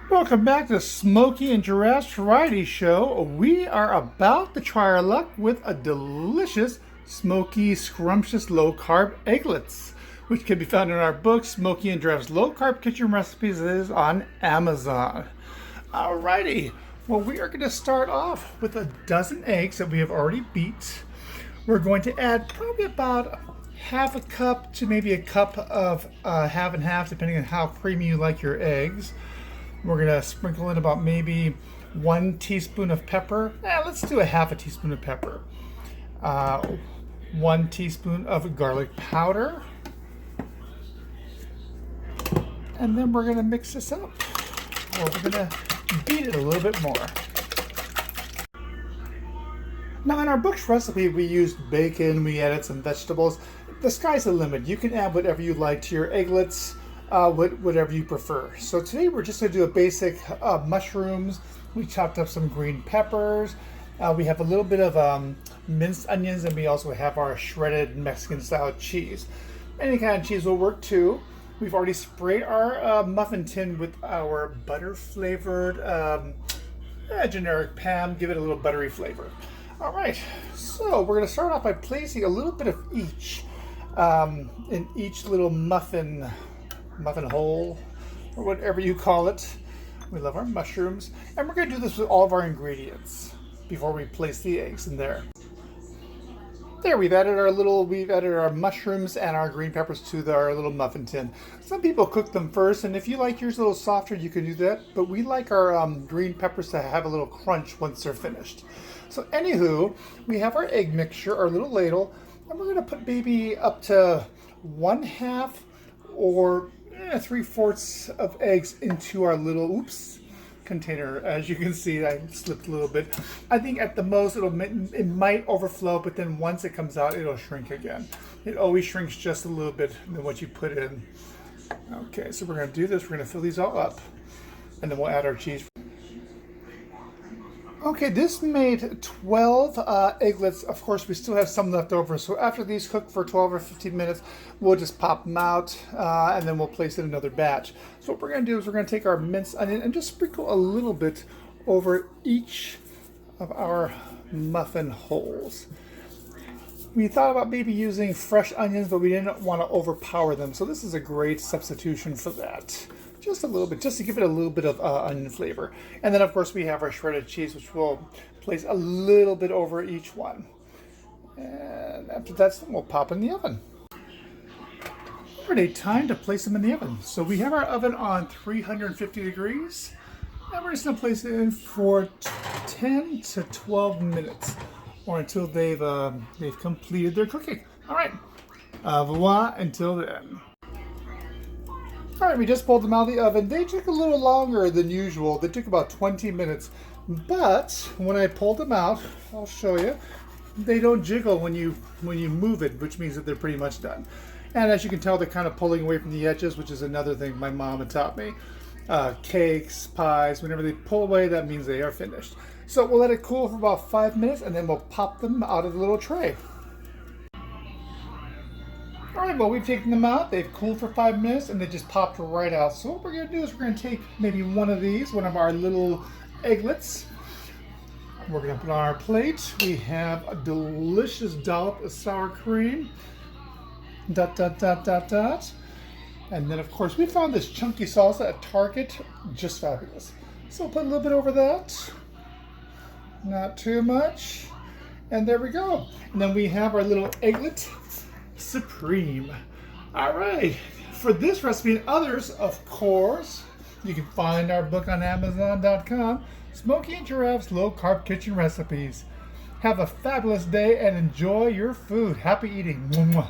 Welcome back to Smokey and Giraffe's Variety Show. We are about to try our luck with a delicious smoky, scrumptious low-carb egglets, which can be found in our book, Smokey and Giraffe's Low-Carb Kitchen Recipes. It is on Amazon. Alrighty, well, we are going to start off with a dozen eggs that we have already beat. We're going to add probably about half a cup to maybe a cup of half and half, depending on how creamy you like your eggs. We're going to sprinkle in about maybe 1 teaspoon of pepper. Let's do a half a teaspoon of pepper. 1 teaspoon of garlic powder. And then we're going to mix this up. Or we're going to beat it a little bit more. Now in our book's recipe, we used bacon, we added some vegetables. The sky's the limit. You can add whatever you like to your egglets. Whatever you prefer. So today we're just going to do a basic mushrooms. We chopped up some green peppers. We have a little bit of minced onions, and we also have our shredded Mexican style cheese. Any kind of cheese will work too. We've already sprayed our muffin tin with our butter flavored generic Pam. Give it a little buttery flavor. All right, so we're going to start off by placing a little bit of each in each little muffin hole, or whatever you call it. We love our mushrooms, and we're going to do this with all of our ingredients before we place the eggs in there. There, we've added our mushrooms and our green peppers to our little muffin tin. Some people cook them first, and if you like yours a little softer, you can do that, but we like our green peppers to have a little crunch once they're finished. So anywho, we have our egg mixture, our little ladle, and we're going to put maybe up to 1/2 or 3/4 of eggs into our little container. As you can see, I slipped a little bit. I think at the most it might overflow, but then once it comes out, it'll shrink again. It always shrinks just a little bit than what you put in. Okay, so we're going to do this. We're going to fill these all up, and then we'll add our cheese. Okay, this made 12 egglets. Of course, we still have some left over. So after these cook for 12 or 15 minutes, we'll just pop them out and then we'll place in another batch. So what we're going to do is we're going to take our minced onion and just sprinkle a little bit over each of our muffin holes. We thought about maybe using fresh onions, but we didn't want to overpower them. So this is a great substitution for that. Just a little bit, just to give it a little bit of onion flavor. And then of course we have our shredded cheese, which we'll place a little bit over each one. And after that, we'll pop in the oven. Alright, time to place them in the oven. So we have our oven on 350 degrees. And we're just going to place it in for 10 to 12 minutes. Or until they've completed their cooking. Alright, au revoir until then. Alright, we just pulled them out of the oven. They took a little longer than usual. They took about 20 minutes. But when I pulled them out, I'll show you, they don't jiggle when you move it, which means that they're pretty much done. And as you can tell, they're kind of pulling away from the edges, which is another thing my mom had taught me. Cakes, pies, whenever they pull away, that means they are finished. So we'll let it cool for about 5 minutes, and then we'll pop them out of the little tray. Alright, well, we've taken them out. They've cooled for 5 minutes and they just popped right out. So what we're going to do is we're going to take maybe one of our little egglets. We're going to put on our plate. We have a delicious dollop of sour cream. Dot, dot, dot, dot, dot. And then, of course, we found this chunky salsa at Target. Just fabulous. So we'll put a little bit over that. Not too much. And there we go. And then we have our little egglet supreme. All right, for this recipe and others, of course, you can find our book on Amazon.com, Smokey and Giraffe's Low-Carb Kitchen Recipes. Have a fabulous day and enjoy your food. Happy eating. Mwah.